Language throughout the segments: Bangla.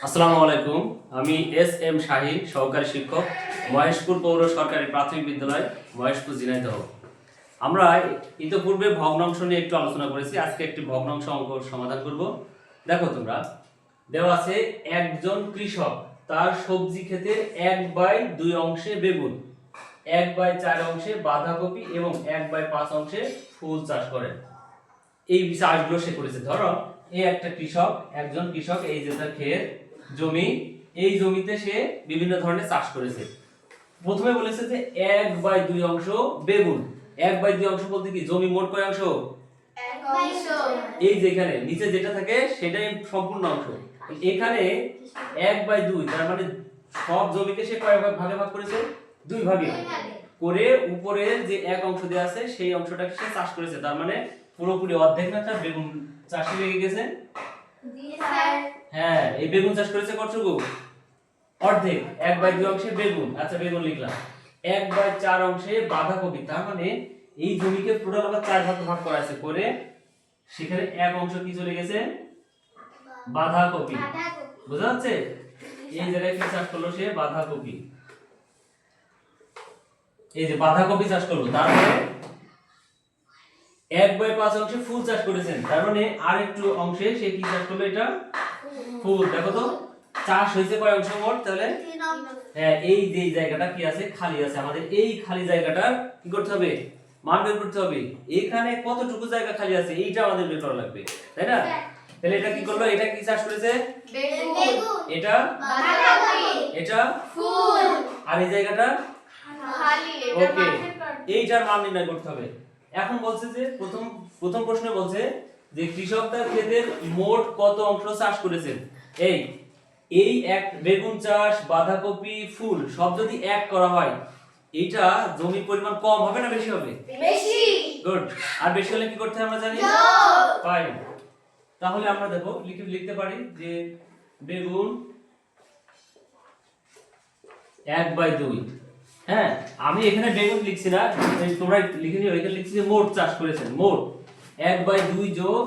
আসসালামু আলাইকুম। আমি এস এম শাহিন, সহকারী শিক্ষক, মহেশপুর পৌর সরকারি প্রাথমিক বিদ্যালয়, মহেশপুর, ঝিনাইদহ। আমরা ইতিপূর্বে ভগ্নাংশ নিয়ে একটু আলোচনা করেছি। আজকে একটি ভগ্নাংশ অঙ্ক সমাধান করব। দেখো তোমরা, দেওয়া আছে একজন কৃষক তার সবজি ক্ষেতে 1/2 অংশে বেগুন, 1/4 অংশে বাঁধাকপি এবং 1/5 অংশে ফুল চাষ করেন। এই চাষগুলো সে করেছে। ধরো এই একটা কৃষক, একজন কৃষক, এই যে তার ক্ষেত জমি, এই জমিতে সে বিভিন্ন ধরনের চাষ করেছে। প্রথমে বলেছে যে 1/2 অংশ বেগুন। 1/2 অংশ বলতে কি, জমি মোট কয় অংশ? এই যেখানে নিচে যেটা থাকে সেটাই সম্পূর্ণ অংশ। এখানে 1/2, তার মানে সব জমিকে সে কয় ভাগে ভাগ করেছে? 2 ভাগে করে উপরের যে এক অংশ দেওয়া আছে সেই অংশটাকে সে চাষ করেছে। তার মানে পুরোপুরি অর্ধেক না, তার বেগুন চাষে লেগে গেছে। হ্যাঁ, এই বেগুন চাষ করেছে কতটুকু? অর্ধেক। 1/2 অংশে বেগুন, আচ্ছা বেগুন লিখলাম। 1/4 অংশে বাঁধাকপি, তার মানে এই জমিকে টোটাল আবার 4 ভাগে ভাগ করা আছে করে সেখানে এক অংশ কি চলে গেছে? বাঁধাকপি। বুঝা যাচ্ছে? এই জায়গায় কি চাষ করলো সে? বাঁধাকপি। এই যে বাঁধাকপি চাষ করলো, তারপরে 1/5 অংশে ফুল চাষ করেছেন, তার মানে আরেকটু অংশে সে কি চাষ করলো? এটা ফুল। দেখো তো চাষ হয়েছে কয় অংশ মোট তাহলে? হ্যাঁ, এই যে জায়গাটা কি আছে? খালি আছে। আমাদের এই খালি জায়গাটা কি করতে হবে? মান বের করতে হবে। এখানে কতটুকু জায়গা খালি আছে এইটা আমাদের বের করা লাগবে, তাই না? তাহলে এটা কি করলো? এটা কি চাষ করেছে? বেগুন। এটা বাঁধাকপি। এটা ফুল। আর এই জায়গাটা খালি। ওকে, এইটার মান নির্ণয় করতে হবে। এখন বলছে যে প্রথম প্রশ্নে বলছে যে কৃষক তার ক্ষেতের মোট কত অংশ চাষ করেছেন। এই এক বেগুন চাষ, বাঁধাকপি, ফুল সব যদি এক করা হয়, এইটা জমির পরিমাণ কম হবে না বেশি হবে? বেশি। গুড। আর বেশি হলে কি করতে হয় আমরা জানি? ফাইন। তাহলে আমরা দেখো লিখতে পারি যে বেগুন 1/2। হ্যাঁ, আমি এখানে বেগুন লিখছি না, তোমরা লিখে নিও। এখানে লিখছি যে মোট চাষ করেছেন। মোট 1/2 যোগ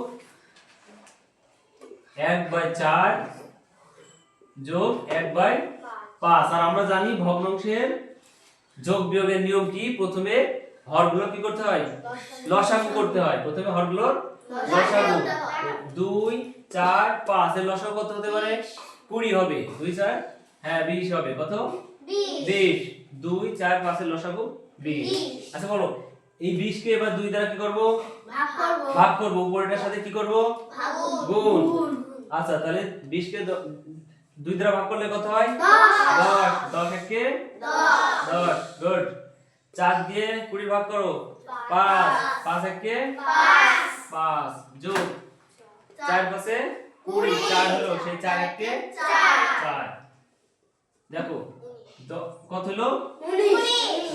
1/4 যোগ 1/5। আর আমরা জানি ভগ্নাংশের যোগ বিয়োগের নিয়ম কি? প্রথমে হরগুলো কি করতে হয়? লসাগু করতে হয়। প্রথমে হরগুলোর লসাগু। 2 4 5 এর লসাগু কত হতে পারে? 20 হবে। 2 4 হ্যাঁ 20 হবে। কত? 20। 2 4 5 এর লসাগু 20। আচ্ছা বলো, এই 20 কে এবার 2 দ্বারা কি করব? ভাগ করব। উপরেরটার সাথে কি করব? গুণ। আচ্ছা, তাহলে 20 কে 2 দ্বারা ভাগ করলে কত হয়? 10। 10 একে 10। গুড। 4 দিয়ে 20 ভাগ করো। 5। 5 একে 5 যোগ 4 পাশে 20। 4 হলো, সেই 4 একে 4। দেখো কত হলো?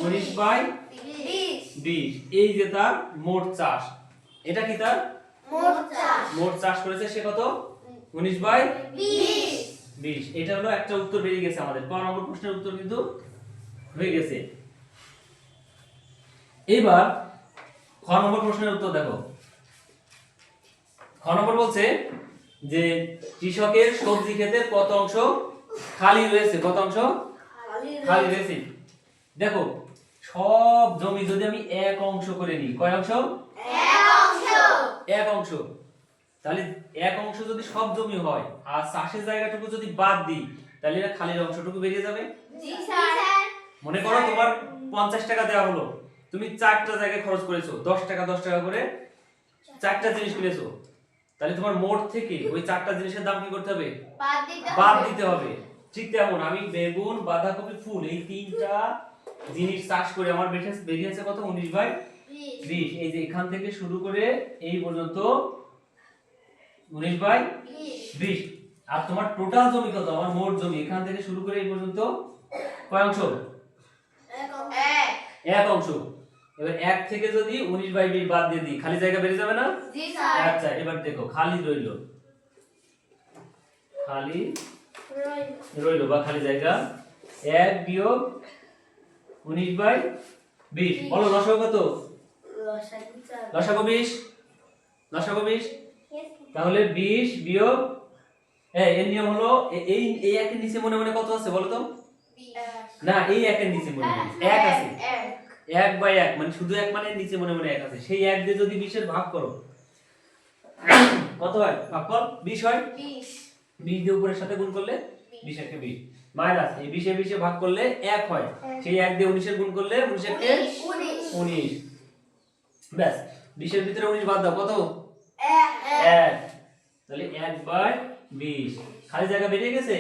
19/20। এই যে তার মোট চাষ। এটা কি তার মোট চাষ করেছে সে কত? 19/20। এটা হলো একটা উত্তর বেরিয়ে গেছে আমাদের। ক নম্বর প্রশ্নের উত্তর কিন্তু হয়ে গেছে। এবার খ নম্বর প্রশ্নের উত্তর দেখো। খ নম্বর বলছে যে কৃষকের সবজি ক্ষেতের কত অংশ খালি রয়েছে? কত অংশ খালি রয়েছে? দেখো, সব জমি যদি আমি এক অংশ করে নিই, কয় অংশ? এক অংশ। তাহলে এক অংশ যদি সব জমি হয় আর চাষের জায়গাটুকু যদি বাদ দিই, তাহলে এটা খালির অংশটুকু বেরিয়ে যাবে। মনে করো তোমার 50 টাকা দেওয়া হলো, তুমি 4টা জায়গায় খরচ করেছো, 10 টাকা 10 টাকা করে 4টা জিনিস কিনেছো। তাহলে তোমার মোট থেকে ওই 4টা জিনিসের দাম কি করতে হবে? বাদ দিতে হবে। ঠিক তেমন আমি বেগুন, বাঁধাকপি, ফুল এই 3টা জিনিস চাষ করে আমার বেরিয়েছে কত? 19/20। এই যে এখান থেকে শুরু করে এই পর্যন্ত 19/20। আর তোমার টোটাল জমি কত? আমার মোট জমি এখান থেকে শুরু করে এই পর্যন্ত কয় অংশ? এক অংশ। এবার এক থেকে যদি 19/20 বাদ দিয়ে দিই, খালি জায়গা বেরিয়ে যাবে না? আচ্ছা, এবার দেখো খালি রইল বা খালি জায়গা 1 বিয়োগ 19/20। বলো লসাগু কত? লসাগু 20। তাহলে 20 বিয়োগ এর নিয়ম হলো এই একের নিচে মনে মনে কত আছে বলো তো? না, এই একের নিচে মনে মনে এক আছে। 1/1 মানে শুধু এক মানে নিচে মনে মনে এক আছে। সেই এক দিয়ে যদি 20 এর ভাগ করো কত হয়? ভাগ কর 20 হয়। 20 দিয়ে উপরের সাথে গুণ করলে 20 একে 20 মাইনাস এই 20 এ 20 এ ভাগ করলে 1 হয়। সেই 1 দিয়ে 19 এর গুণ করলে 19 একে 19। ব্যাস 20 এর ভিতরে 19 বাদ দাও কত? 1। তাহলে 1/20 খালি জায়গা বেরিয়ে গেছে।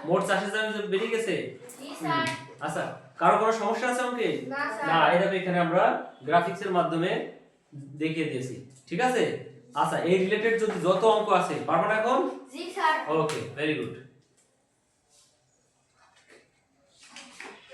মোট চাষের জমি বেরিয়ে গেছে। আচ্ছা, কারো কোনো সমস্যা আছে অঙ্কে? না, এই দেখো এখানে আমরা গ্রাফিক্স এর মাধ্যমে দেখিয়ে দিয়েছি। ঠিক আছে? আচ্ছা, এই রিলেটেড যদি যত অঙ্ক আছে পারবে না এখন? ওকে, ভেরি গুড।